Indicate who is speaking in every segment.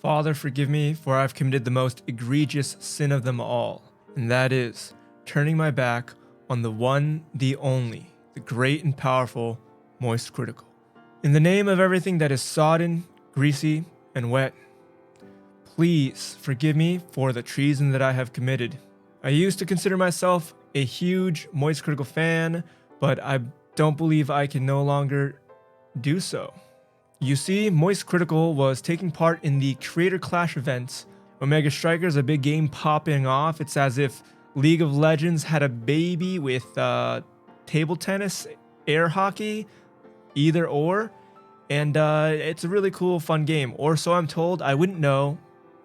Speaker 1: Father, forgive me, for I've committed the most egregious sin of them all, and that is turning my back on the one, the only, the great and powerful MoistCr1tikal. In the name of everything that is sodden, greasy, and wet, please forgive me for the treason that I have committed. I used to consider myself a huge MoistCr1tikal fan, but I don't believe I can no longer do so. You see, MoistCr1tikal was taking part in the Creator Clash event. Omega Strikers, a big game popping off. It's as if League of Legends had a baby with table tennis, air hockey, either or. And it's a really cool, fun game. Or so I'm told. I wouldn't know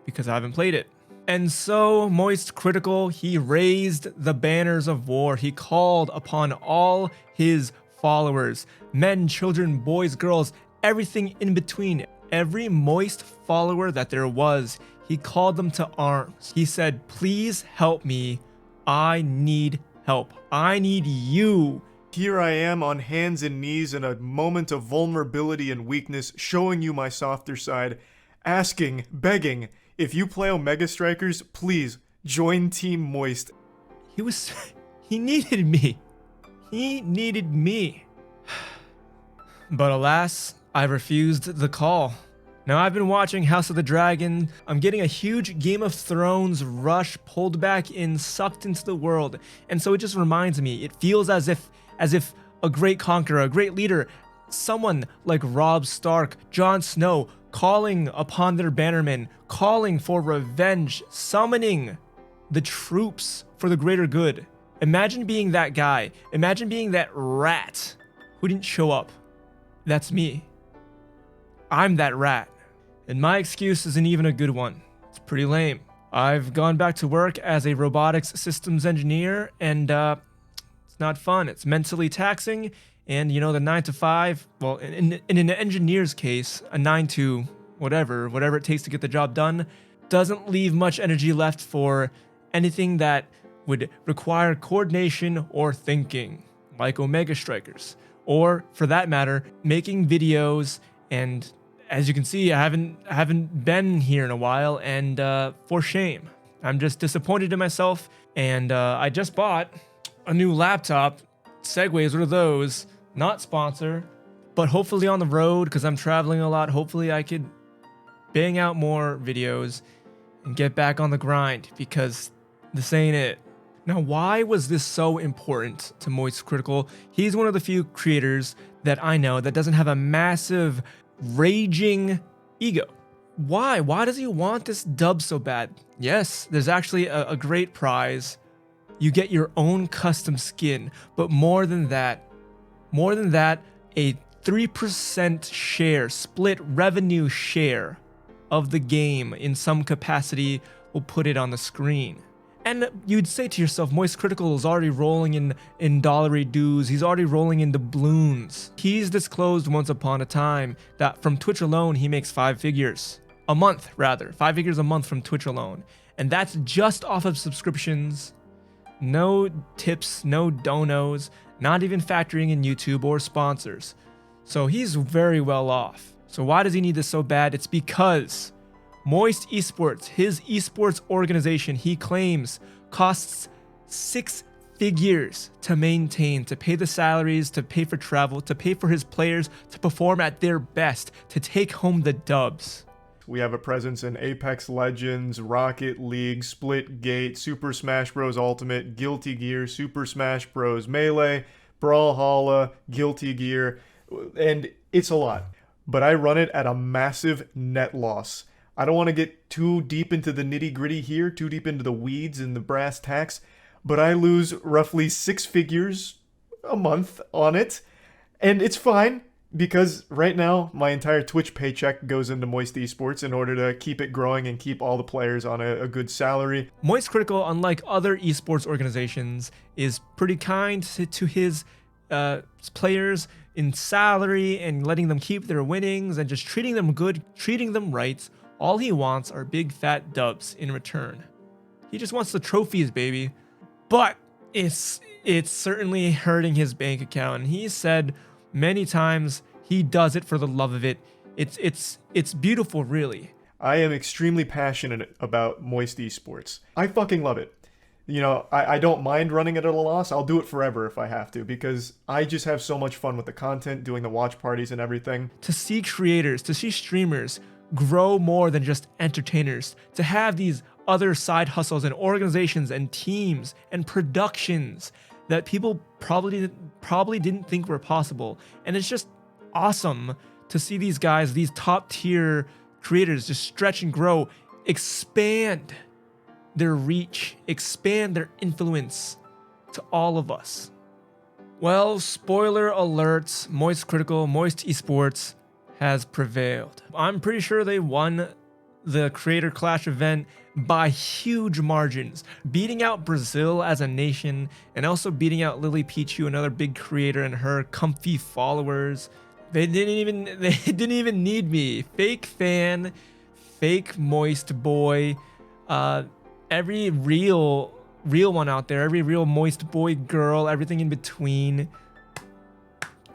Speaker 1: because I haven't played it. And so MoistCr1tikal, he raised the banners of war. He called upon all his followers, men, children, boys, girls, everything in between. Every Moist follower that there was, he called them to arms. He said, please help me. I need help. I need you.
Speaker 2: Here I am on hands and knees in a moment of vulnerability and weakness, showing you my softer side, asking, begging, if you play Omega Strikers, please join Team Moist.
Speaker 1: He needed me. He needed me. But alas, I refused the call. Now I've been watching House of the Dragon. I'm getting a huge Game of Thrones rush pulled back in, sucked into the world. And so it just reminds me, it feels as if a great conqueror, a great leader, someone like Robb Stark, Jon Snow, calling upon their bannermen, calling for revenge, summoning the troops for the greater good. Imagine being that guy. Imagine being that rat who didn't show up. That's me. I'm that rat. And my excuse isn't even a good one. It's pretty lame. I've gone back to work as a robotics systems engineer, and it's not fun. It's mentally taxing. And you know, the 9 to 5, well, in an engineer's case, a 9 to whatever it takes to get the job done, doesn't leave much energy left for anything that would require coordination or thinking, like Omega Strikers, or for that matter, making videos. And as you can see, I haven't been here in a while, and for shame. I'm just disappointed in myself, and I just bought a new laptop. Segways, what are those? Not sponsor, but hopefully on the road, because I'm traveling a lot, hopefully I could bang out more videos and get back on the grind, because this ain't it. Now, why was this so important to MoistCr1tikal? He's one of the few creators that I know that doesn't have a massive, raging ego. Why? Why does he want this dub so bad? Yes, there's actually a great prize. You get your own custom skin, but more than that, a 3% share, split revenue share of the game in some capacity will put it on the screen. And you'd say to yourself, MoistCr1tikal is already rolling in dollary dues. He's already rolling in doubloons. He's disclosed once upon a time that from Twitch alone, he makes 5 figures. A month, rather. 5 figures a month from Twitch alone. And that's just off of subscriptions. No tips, no donos, not even factoring in YouTube or sponsors. So he's very well off. So why does he need this so bad? It's because Moist Esports, his esports organization, he claims costs 6 figures to maintain, to pay the salaries, to pay for travel, to pay for his players, to perform at their best, to take home the dubs.
Speaker 2: We have a presence in Apex Legends, Rocket League, Splitgate, Super Smash Bros. Ultimate, Guilty Gear, Super Smash Bros. Melee, Brawlhalla, Guilty Gear, and it's a lot. But I run it at a massive net loss. I don't want to get too deep into the nitty-gritty here, too deep into the weeds and the brass tacks, but I lose roughly 6 figures a month on it, and it's fine. Because right now, my entire Twitch paycheck goes into Moist Esports in order to keep it growing and keep all the players on a good salary.
Speaker 1: MoistCr1tikal, unlike other esports organizations, is pretty kind to his players in salary and letting them keep their winnings and just treating them good, treating them right. All he wants are big fat dubs in return. He just wants the trophies, baby. But it's certainly hurting his bank account. And he said many times he does it for the love of it. It's beautiful, really.
Speaker 2: I am extremely passionate about Moist Esports. I fucking love it. You know, I don't mind running it at a loss. I'll do it forever if I have to, because I just have so much fun with the content, doing the watch parties and everything.
Speaker 1: To see creators, to see streamers grow more than just entertainers, to have these other side hustles and organizations and teams and productions that people probably didn't think were possible. And it's just awesome to see these guys, these top tier creators, just stretch and grow, expand their reach, expand their influence to all of us. Well, spoiler alert, Moist Esports has prevailed. I'm pretty sure they won the Creator Clash event by huge margins, beating out Brazil as a nation and also beating out Lily Pichu, another big creator, and her comfy followers. They didn't even need me. Fake fan, fake Moist boy, every real one out there, every real Moist boy, girl, everything in between.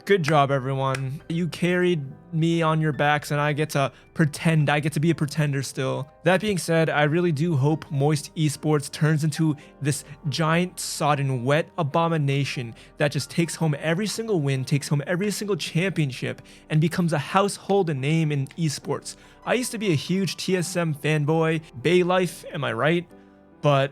Speaker 1: Good job, everyone. You carried me on your backs and I get to pretend. I get to be a pretender still. That being said, I really do hope Moist Esports turns into this giant, sodden, wet abomination that just takes home every single win, takes home every single championship, and becomes a household name in esports. I used to be a huge TSM fanboy. Bay life, am I right? But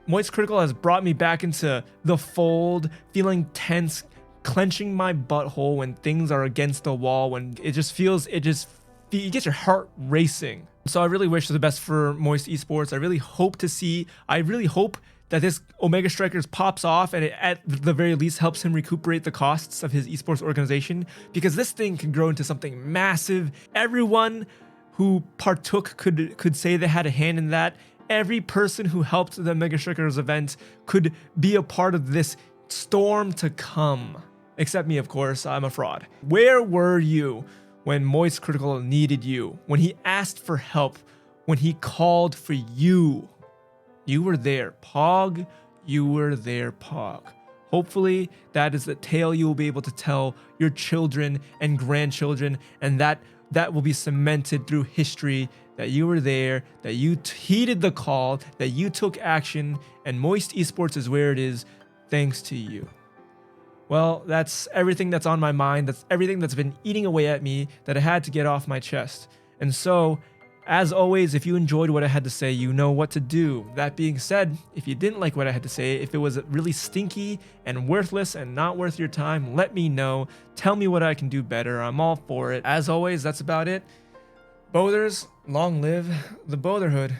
Speaker 1: MoistCr1tikal has brought me back into the fold, feeling tense, clenching my butthole when things are against the wall, when it gets your heart racing. So I really wish the best for Moist Esports. I really hope that this Omega Strikers pops off and it, at the very least, helps him recuperate the costs of his esports organization, because this thing can grow into something massive. Everyone who partook could say they had a hand in that. Every person who helped the Omega Strikers event could be a part of this storm to come. Except me, of course. I'm a fraud. Where were you when MoistCr1tikal needed you? When he asked for help? When he called for you? You were there, Pog. You were there, Pog. Hopefully, that is the tale you will be able to tell your children and grandchildren, and that will be cemented through history, that you were there, that you heeded the call, that you took action, and Moist Esports is where it is thanks to you. Well, that's everything that's on my mind. That's everything that's been eating away at me that I had to get off my chest. And so, as always, if you enjoyed what I had to say, you know what to do. That being said, if you didn't like what I had to say, if it was really stinky and worthless and not worth your time, let me know. Tell me what I can do better. I'm all for it. As always, that's about it. Bothers, long live the Botherhood.